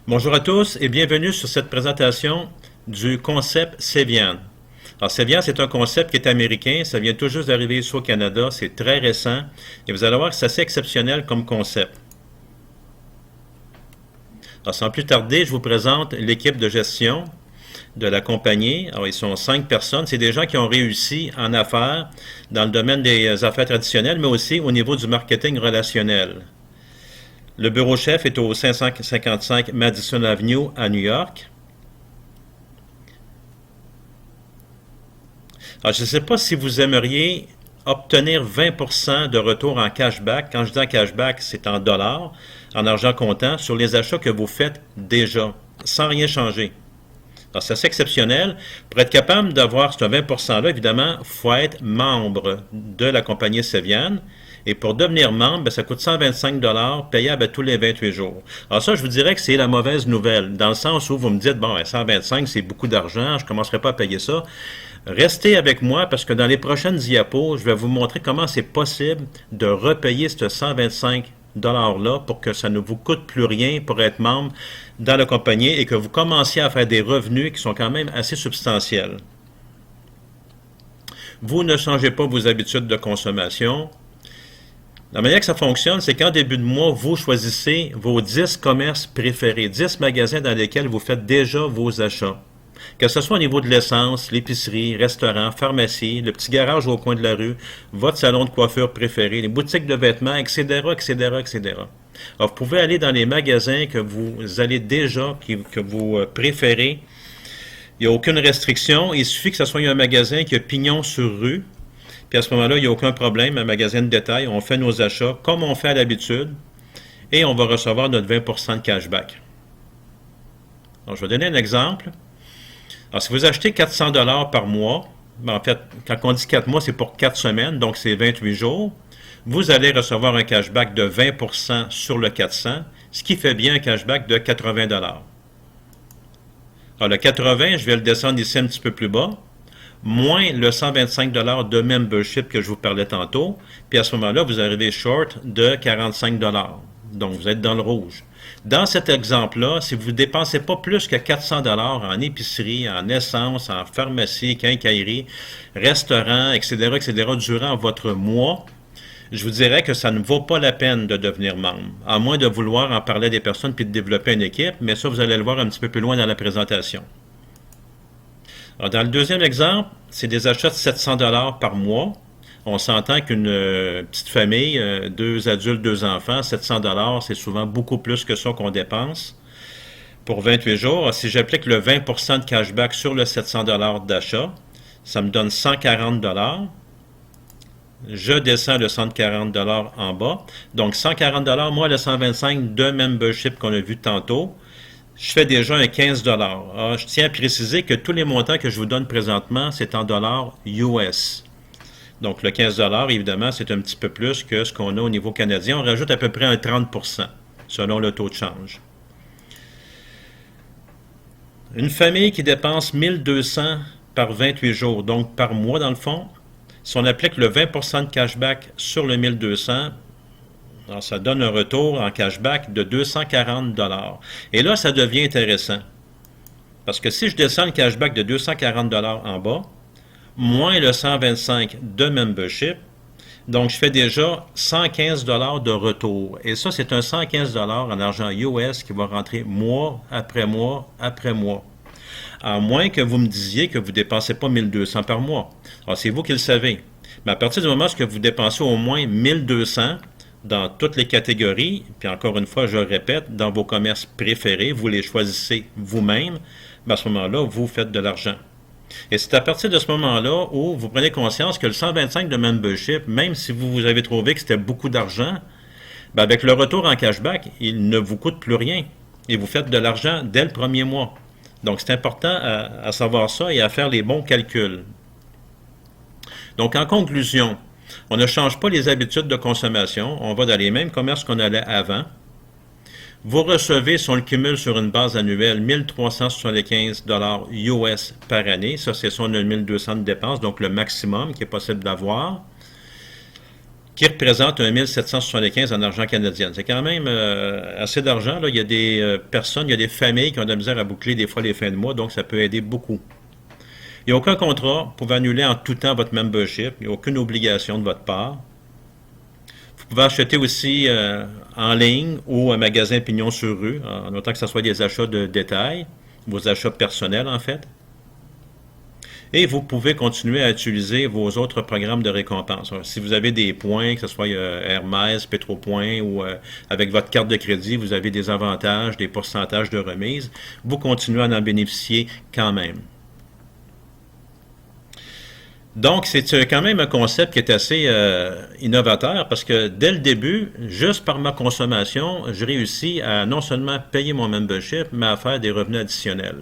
Bonjour à tous et bienvenue sur cette présentation du concept Cevian. Alors, Cevian, c'est un concept qui est américain, ça vient tout juste d'arriver ici au Canada, c'est très récent et vous allez voir que c'est assez exceptionnel comme concept. Alors, sans plus tarder, je vous présente l'équipe de gestion de la compagnie. Alors, ils sont 5 personnes, c'est des gens qui ont réussi en affaires dans le domaine des affaires traditionnelles, mais aussi au niveau du marketing relationnel. Le bureau chef est au 555 Madison Avenue à New York. Alors, je ne sais pas si vous aimeriez obtenir 20% de retour en cashback. Quand je dis en cashback, c'est en dollars, en argent comptant, sur les achats que vous faites déjà, sans rien changer. Alors, c'est assez exceptionnel. Pour être capable d'avoir ce 20%-là, évidemment, il faut être membre de la compagnie Cevian. Et pour devenir membre, ça coûte 125 payable à tous les 28 jours. Alors ça, je vous dirais que c'est la mauvaise nouvelle, dans le sens où vous me dites, bon, 125, c'est beaucoup d'argent, je ne commencerai pas à payer ça. Restez avec moi parce que dans les prochaines diapos, je vais vous montrer comment c'est possible de repayer ce 125 $-là pour que ça ne vous coûte plus rien pour être membre dans la compagnie et que vous commenciez à faire des revenus qui sont quand même assez substantiels. Vous ne changez pas vos habitudes de consommation. La manière que ça fonctionne, c'est qu'en début de mois, vous choisissez vos 10 commerces préférés, 10 magasins dans lesquels vous faites déjà vos achats. Que ce soit au niveau de l'essence, l'épicerie, restaurant, pharmacie, le petit garage au coin de la rue, votre salon de coiffure préféré, les boutiques de vêtements, etc., etc., etc. Alors, vous pouvez aller dans les magasins que vous allez déjà, que vous préférez. Il n'y a aucune restriction. Il suffit que ce soit un magasin qui a pignon sur rue. Puis à ce moment-là, il n'y a aucun problème. Un magasin de détail, on fait nos achats comme on fait à l'habitude et on va recevoir notre 20% de cashback. Alors, je vais donner un exemple. Alors, si vous achetez 400 $ par mois, en fait, quand on dit 4 mois, c'est pour 4 semaines, donc c'est 28 jours, vous allez recevoir un cashback de 20% sur le 400, ce qui fait bien un cashback de 80 $. Alors, le 80, je vais le descendre ici un petit peu plus bas, moins le 125 $ de membership que je vous parlais tantôt, puis à ce moment-là, vous arrivez short de 45 $. Donc, vous êtes dans le rouge. Dans cet exemple-là, si vous ne dépensez pas plus que 400 $ en épicerie, en essence, en pharmacie, quincaillerie, restaurant, etc., etc., durant votre mois, je vous dirais que ça ne vaut pas la peine de devenir membre, à moins de vouloir en parler à des personnes puis de développer une équipe, mais ça, vous allez le voir un petit peu plus loin dans la présentation. Alors, dans le deuxième exemple, c'est des achats de 700 $ par mois. On s'entend qu'une petite famille, 2 adultes, 2 enfants, 700 $, c'est souvent beaucoup plus que ça qu'on dépense pour 28 jours. Alors, si j'applique le 20% de cashback sur le 700 $ d'achat, ça me donne 140 $. Je descends le 140 $ en bas. Donc 140 $, moins le 125 de membership qu'on a vu tantôt, je fais déjà un 15 $. Alors, je tiens à préciser que tous les montants que je vous donne présentement, c'est en dollars US. Donc, le 15 $, évidemment, c'est un petit peu plus que ce qu'on a au niveau canadien. On rajoute à peu près un 30% selon le taux de change. Une famille qui dépense 1200 par 28 jours, donc par mois dans le fond, si on applique le 20% de cashback sur le 1200, alors ça donne un retour en cashback de 240 $. Et là, ça devient intéressant. Parce que si je descends le cashback de 240 $ en bas, moins le 125 de membership, donc je fais déjà 115 $ de retour. Et ça, c'est un 115 $ en argent US qui va rentrer mois après mois après mois. À moins que vous me disiez que vous ne dépensez pas 1200 par mois. Alors, c'est vous qui le savez. Mais à partir du moment où vous dépensez au moins 1200 dans toutes les catégories, puis encore une fois, je le répète, dans vos commerces préférés, vous les choisissez vous-même, à ce moment-là, vous faites de l'argent. Et c'est à partir de ce moment-là où vous prenez conscience que le 125 de membership, même si vous avez trouvé que c'était beaucoup d'argent, avec le retour en cashback, il ne vous coûte plus rien. Et vous faites de l'argent dès le premier mois. Donc, c'est important à savoir ça et à faire les bons calculs. Donc, en conclusion, on ne change pas les habitudes de consommation. On va dans les mêmes commerces qu'on allait avant. Vous recevez, si on le cumule sur une base annuelle, 1375 $ US par année. Ça, c'est si on a 1200 de dépenses, donc le maximum qui est possible d'avoir. qui représente 1775 en argent canadien. C'est quand même assez d'argent. Là. Il y a des personnes, il y a des familles qui ont de la misère à boucler des fois les fins de mois, donc ça peut aider beaucoup. Il n'y a aucun contrat. Vous pouvez annuler en tout temps votre membership. Il n'y a aucune obligation de votre part. Vous pouvez acheter aussi en ligne ou un magasin pignon sur rue, en autant que ce soit des achats de détail, vos achats personnels en fait. Et vous pouvez continuer à utiliser vos autres programmes de récompense. Si vous avez des points, que ce soit Hermès, Petropoint ou avec votre carte de crédit, vous avez des avantages, des pourcentages de remise, vous continuez à en bénéficier quand même. Donc, c'est quand même un concept qui est assez innovateur parce que dès le début, juste par ma consommation, je réussis à non seulement payer mon membership, mais à faire des revenus additionnels.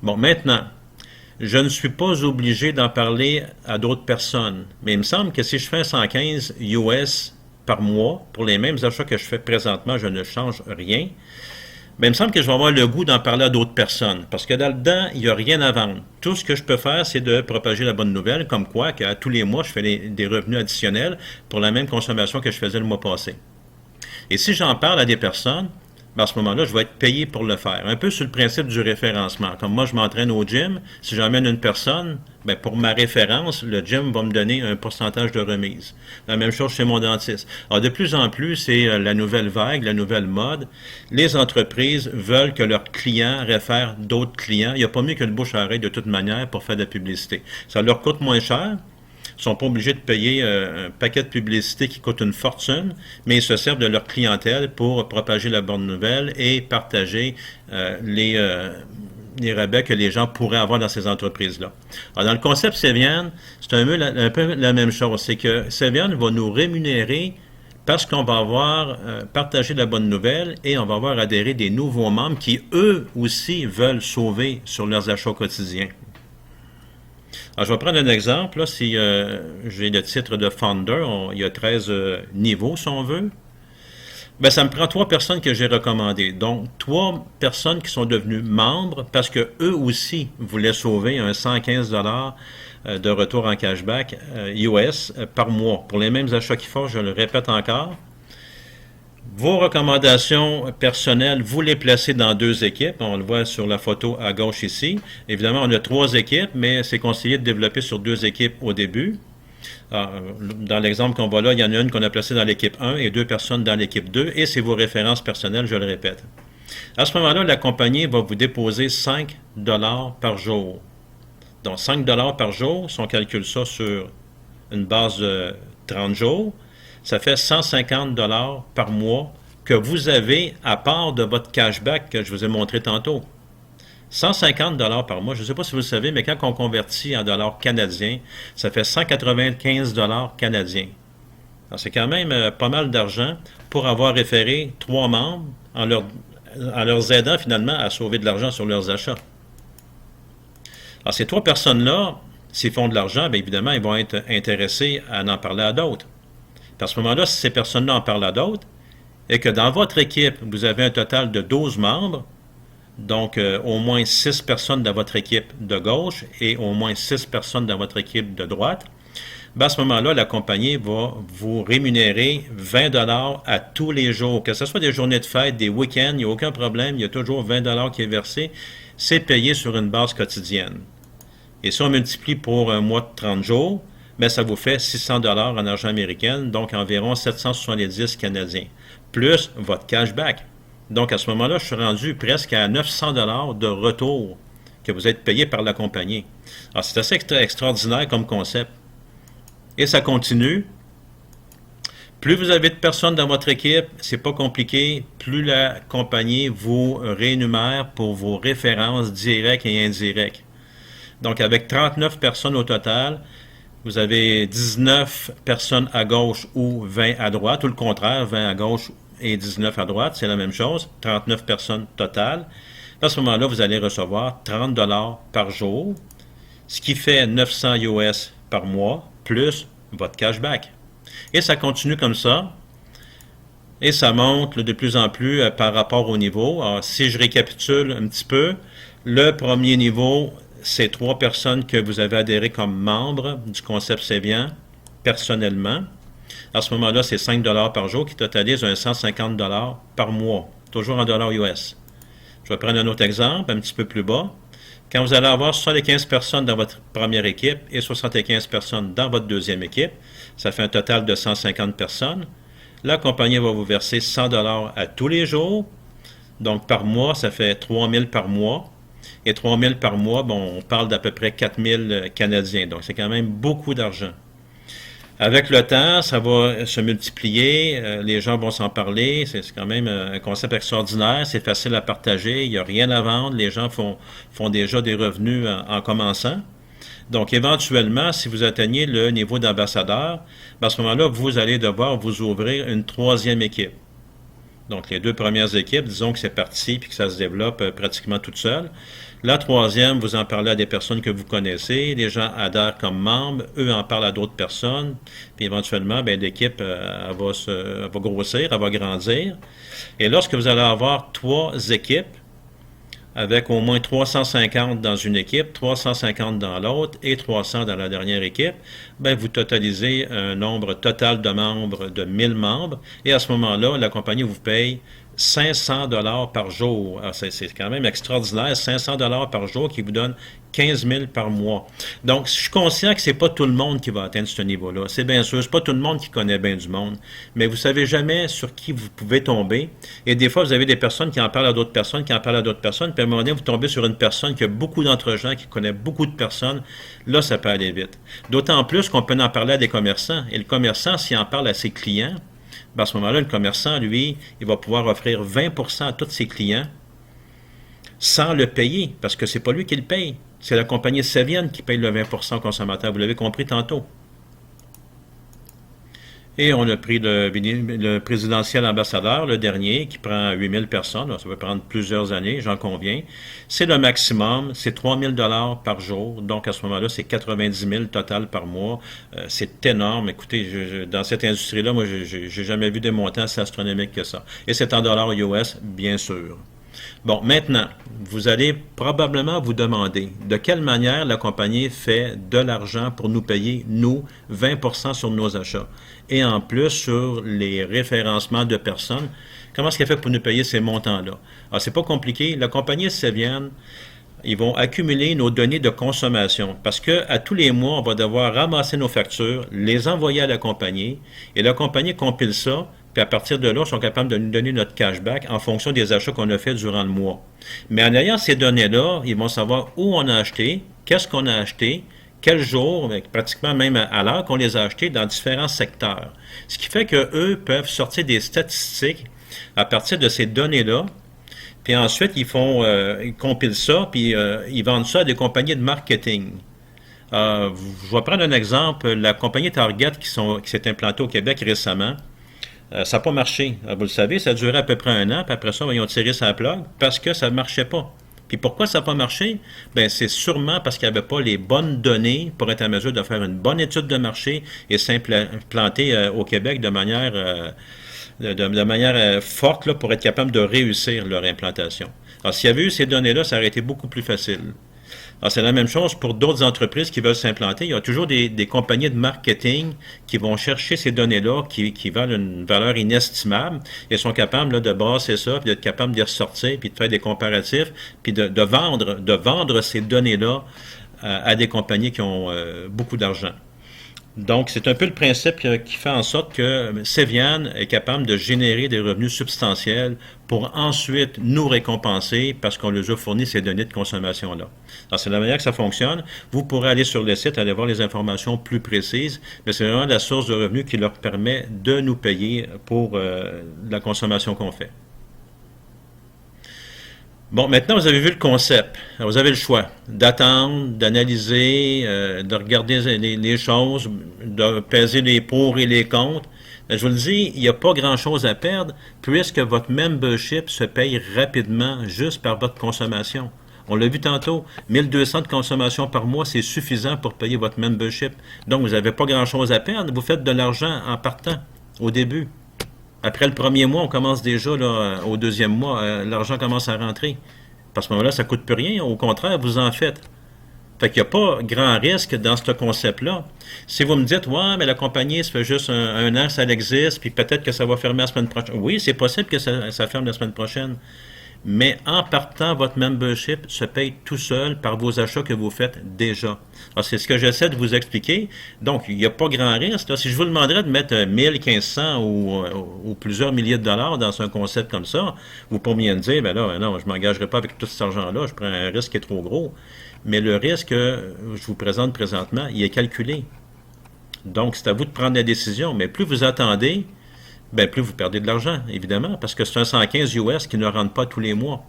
Bon, maintenant, je ne suis pas obligé d'en parler à d'autres personnes, mais il me semble que si je fais 115 US par mois, pour les mêmes achats que je fais présentement, je ne change rien. Mais il me semble que je vais avoir le goût d'en parler à d'autres personnes, parce que là-dedans, il n'y a rien à vendre. Tout ce que je peux faire, c'est de propager la bonne nouvelle, comme quoi qu'à tous les mois, je fais des revenus additionnels pour la même consommation que je faisais le mois passé. Et si j'en parle à des personnes, ben à ce moment-là, je vais être payé pour le faire. Un peu sur le principe du référencement. Comme moi, je m'entraîne au gym, si j'emmène une personne, ben pour ma référence, le gym va me donner un pourcentage de remise. La même chose chez mon dentiste. Alors, de plus en plus, c'est la nouvelle vague, la nouvelle mode. Les entreprises veulent que leurs clients réfèrent d'autres clients. Il n'y a pas mieux que le bouche à oreille de toute manière pour faire de la publicité. Ça leur coûte moins cher. Ils ne sont pas obligés de payer un paquet de publicité qui coûte une fortune, mais ils se servent de leur clientèle pour propager la bonne nouvelle et partager les rabais que les gens pourraient avoir dans ces entreprises-là. Alors, dans le concept Cevian, c'est un peu la même chose. C'est que Cevian va nous rémunérer parce qu'on va avoir partagé la bonne nouvelle et on va avoir adhéré des nouveaux membres qui, eux aussi, veulent sauver sur leurs achats quotidiens. Alors, je vais prendre un exemple. Là, si j'ai le titre de Founder, il y a 13 niveaux, si on veut. Ben, ça me prend 3 personnes que j'ai recommandées. Donc, 3 personnes qui sont devenues membres parce que eux aussi voulaient sauver un 115 de retour en cashback US par mois. Pour les mêmes achats qu'ils font, je le répète encore. Vos recommandations personnelles, vous les placez dans 2 équipes. On le voit sur la photo à gauche ici. Évidemment, on a 3 équipes, mais c'est conseillé de développer sur 2 équipes au début. Alors, dans l'exemple qu'on voit là, il y en a une qu'on a placée dans l'équipe 1 et 2 personnes dans l'équipe 2, et c'est vos références personnelles, je le répète. À ce moment-là, la compagnie va vous déposer 5 $ par jour. Donc, 5 $ par jour, si on calcule ça sur une base de 30 jours, ça fait 150 $ par mois que vous avez à part de votre cashback que je vous ai montré tantôt. 150 $ par mois, je ne sais pas si vous le savez, mais quand on convertit en dollars canadiens, ça fait 195 $ canadiens. Alors, c'est quand même pas mal d'argent pour avoir référé 3 membres en leur aidant finalement à sauver de l'argent sur leurs achats. Alors, ces 3 personnes-là, s'ils font de l'argent, bien évidemment, ils vont être intéressés à en parler à d'autres. À ce moment-là, si ces personnes-là en parlent à d'autres, et que dans votre équipe, vous avez un total de 12 membres, donc au moins 6 personnes dans votre équipe de gauche et au moins 6 personnes dans votre équipe de droite, bien à ce moment-là, la compagnie va vous rémunérer 20 $ à tous les jours. Que ce soit des journées de fête, des week-ends, il n'y a aucun problème, il y a toujours 20 $ qui est versé. C'est payé sur une base quotidienne. Et si on multiplie pour un mois de 30 jours, mais ça vous fait 600 $ en argent américain, donc environ 770 canadiens, plus votre cashback. Donc à ce moment-là, je suis rendu presque à 900 $ de retour que vous êtes payé par la compagnie. Alors c'est assez extraordinaire comme concept. Et ça continue. Plus vous avez de personnes dans votre équipe, c'est pas compliqué, plus la compagnie vous rémunère pour vos références directes et indirectes. Donc avec 39 personnes au total, vous avez 19 personnes à gauche ou 20 à droite, ou le contraire, 20 à gauche et 19 à droite, c'est la même chose, 39 personnes totales. À ce moment-là, vous allez recevoir 30 $ par jour, ce qui fait 900 US par mois, plus votre cashback. Et ça continue comme ça, et ça monte de plus en plus par rapport au niveau. Alors, si je récapitule un petit peu, le premier niveau, c'est 3 personnes que vous avez adhéré comme membres du concept Cevian personnellement. À ce moment-là, c'est 5 par jour qui totalise un 150 par mois, toujours en dollars US. Je vais prendre un autre exemple, un petit peu plus bas. Quand vous allez avoir 75 personnes dans votre première équipe et 75 personnes dans votre deuxième équipe, ça fait un total de 150 personnes. La compagnie va vous verser 100 à tous les jours. Donc, par mois, ça fait 3 000 par mois. Et 3 000 par mois, bon, on parle d'à peu près 4 000 Canadiens. Donc, c'est quand même beaucoup d'argent. Avec le temps, ça va se multiplier, les gens vont s'en parler, c'est quand même un concept extraordinaire, c'est facile à partager, il n'y a rien à vendre, les gens font déjà des revenus en commençant. Donc, éventuellement, si vous atteignez le niveau d'ambassadeur, à ce moment-là, vous allez devoir vous ouvrir une troisième équipe. Donc, les deux premières équipes, disons que c'est parti puis que ça se développe pratiquement toute seule. La troisième, vous en parlez à des personnes que vous connaissez, les gens adhèrent comme membres, eux en parlent à d'autres personnes, puis éventuellement, bien, l'équipe elle va grossir, elle va grandir. Et lorsque vous allez avoir trois équipes, avec au moins 350 dans une équipe, 350 dans l'autre et 300 dans la dernière équipe, ben vous totalisez un nombre total de membres de 1000 membres et à ce moment-là, la compagnie vous paye 500 par jour. C'est quand même extraordinaire, 500 par jour qui vous donne 15 000 par mois. Donc, je suis conscient que c'est pas tout le monde qui va atteindre ce niveau-là. C'est bien sûr, c'est pas tout le monde qui connaît bien du monde, mais vous savez jamais sur qui vous pouvez tomber. Et des fois, vous avez des personnes qui en parlent à d'autres personnes, qui en parlent à d'autres personnes, puis à un moment donné, vous tombez sur une personne qui a beaucoup d'entre-gens, qui connaît beaucoup de personnes. Là, ça peut aller vite. D'autant plus qu'on peut en parler à des commerçants. Et le commerçant, s'il en parle à ses clients, ben à ce moment-là, le commerçant, lui, il va pouvoir offrir 20% à tous ses clients sans le payer, parce que c'est pas lui qui le paye. C'est la compagnie Cevian qui paye le 20% au consommateur. Vous l'avez compris tantôt. Et on a pris le présidentiel ambassadeur, le dernier, qui prend 8000 personnes. Ça va prendre plusieurs années, j'en conviens. C'est le maximum, c'est 3000 par jour. Donc, à ce moment-là, c'est 90 000 total par mois. C'est énorme. Écoutez, dans cette industrie-là, moi, j'ai jamais vu des montants assez astronomiques que ça. Et c'est en dollars US, bien sûr. Bon, maintenant, vous allez probablement vous demander de quelle manière la compagnie fait de l'argent pour nous payer, nous, 20% sur nos achats. Et en plus, sur les référencements de personnes, comment est-ce qu'elle fait pour nous payer ces montants-là? Alors, c'est pas compliqué. La compagnie Cevian, ils vont accumuler nos données de consommation parce que à tous les mois, on va devoir ramasser nos factures, les envoyer à la compagnie et la compagnie compile ça. Puis à partir de là, ils sont capables de nous donner notre cashback en fonction des achats qu'on a fait durant le mois. Mais en ayant ces données-là, ils vont savoir où on a acheté, qu'est-ce qu'on a acheté, quel jour, pratiquement même à l'heure qu'on les a achetés dans différents secteurs. Ce qui fait qu'eux peuvent sortir des statistiques à partir de ces données-là. Puis ensuite, ils compilent ça, puis ils vendent ça à des compagnies de marketing. Je vais prendre un exemple. La compagnie Target qui s'est implantée au Québec récemment. Ça n'a pas marché. Vous le savez, ça a duré à peu près un an, puis après ça, ils ont tiré sa plug parce que ça ne marchait pas. Puis pourquoi ça n'a pas marché? Bien, c'est sûrement parce qu'il n'y avait pas les bonnes données pour être en mesure de faire une bonne étude de marché et s'implanter au Québec de manière forte là, pour être capable de réussir leur implantation. Alors, s'il y avait eu ces données-là, ça aurait été beaucoup plus facile. Alors, c'est la même chose pour d'autres entreprises qui veulent s'implanter. Il y a toujours des compagnies de marketing qui vont chercher ces données-là qui valent une valeur inestimable et sont capables là, de brasser ça, puis d'être capables d'y ressortir, puis de faire des comparatifs, puis de vendre ces données-là à des compagnies qui ont beaucoup d'argent. Donc, c'est un peu le principe qui fait en sorte que Cevian est capable de générer des revenus substantiels pour ensuite nous récompenser parce qu'on leur a fourni ces données de consommation-là. Alors, c'est la manière que ça fonctionne. Vous pourrez aller sur le site, aller voir les informations plus précises, mais c'est vraiment la source de revenus qui leur permet de nous payer pour la consommation qu'on fait. Bon, maintenant, vous avez vu le concept. Alors, vous avez le choix d'attendre, d'analyser, de regarder les choses, de peser les pour et les contre. Je vous le dis, il n'y a pas grand-chose à perdre puisque votre membership se paye rapidement juste par votre consommation. On l'a vu tantôt, 1200 de consommation par mois, c'est suffisant pour payer votre membership. Donc, vous n'avez pas grand-chose à perdre. Vous faites de l'argent en partant au début. Après le premier mois, on commence déjà, là, au deuxième mois, l'argent commence à rentrer. Parce que là, ça ne coûte plus rien. Au contraire, vous en faites. Fait qu'il n'y a pas grand risque dans ce concept-là. Si vous me dites, ouais, mais la compagnie, ça fait juste un an, ça existe, puis peut-être que ça va fermer la semaine prochaine. Oui, c'est possible que ça ferme la semaine prochaine. Mais en partant, votre membership se paye tout seul par vos achats que vous faites déjà. Alors, c'est ce que j'essaie de vous expliquer. Donc, il n'y a pas grand risque. Là. Si je vous demanderais de mettre 1000, 1500 ou plusieurs milliers de dollars dans un concept comme ça, vous pourriez me dire, ben là, ben non, je ne m'engagerai pas avec tout cet argent-là, je prends un risque qui est trop gros. Mais le risque que je vous présente présentement, il est calculé. Donc, c'est à vous de prendre la décision. Mais plus vous attendez, ben plus vous perdez de l'argent, évidemment, parce que c'est un 115 US qui ne rentre pas tous les mois.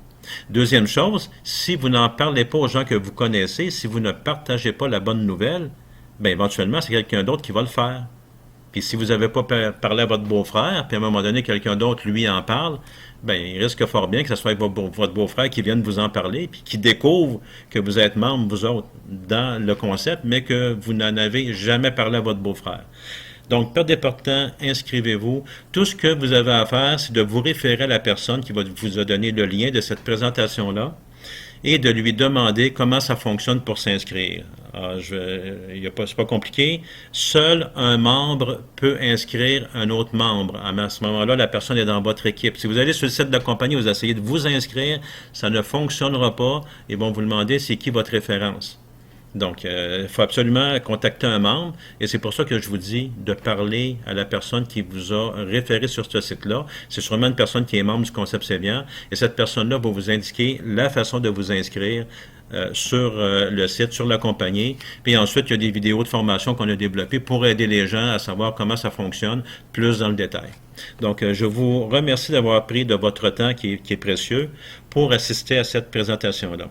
Deuxième chose, si vous n'en parlez pas aux gens que vous connaissez, si vous ne partagez pas la bonne nouvelle, ben éventuellement, c'est quelqu'un d'autre qui va le faire. Puis si vous n'avez pas parlé à votre beau-frère, puis à un moment donné, quelqu'un d'autre, lui, en parle, ben il risque fort bien que ce soit votre beau-frère qui vienne vous en parler, puis qui découvre que vous êtes membre, vous autres, dans le concept, mais que vous n'en avez jamais parlé à votre beau-frère. Donc, perdez pas de temps, inscrivez-vous. Tout ce que vous avez à faire, c'est de vous référer à la personne qui vous a donné le lien de cette présentation-là et de lui demander comment ça fonctionne pour s'inscrire. C'est pas compliqué. Seul un membre peut inscrire un autre membre. À ce moment-là, la personne est dans votre équipe. Si vous allez sur le site de la compagnie, vous essayez de vous inscrire, ça ne fonctionnera pas. Ils vont vous demander c'est qui votre référence. Donc, il faut absolument contacter un membre et c'est pour ça que je vous dis de parler à la personne qui vous a référé sur ce site-là. C'est sûrement une personne qui est membre du Concept Sévière et cette personne-là va vous indiquer la façon de vous inscrire sur le site, sur la compagnie. Puis ensuite, il y a des vidéos de formation qu'on a développées pour aider les gens à savoir comment ça fonctionne plus dans le détail. Donc, je vous remercie d'avoir pris de votre temps qui est précieux pour assister à cette présentation-là.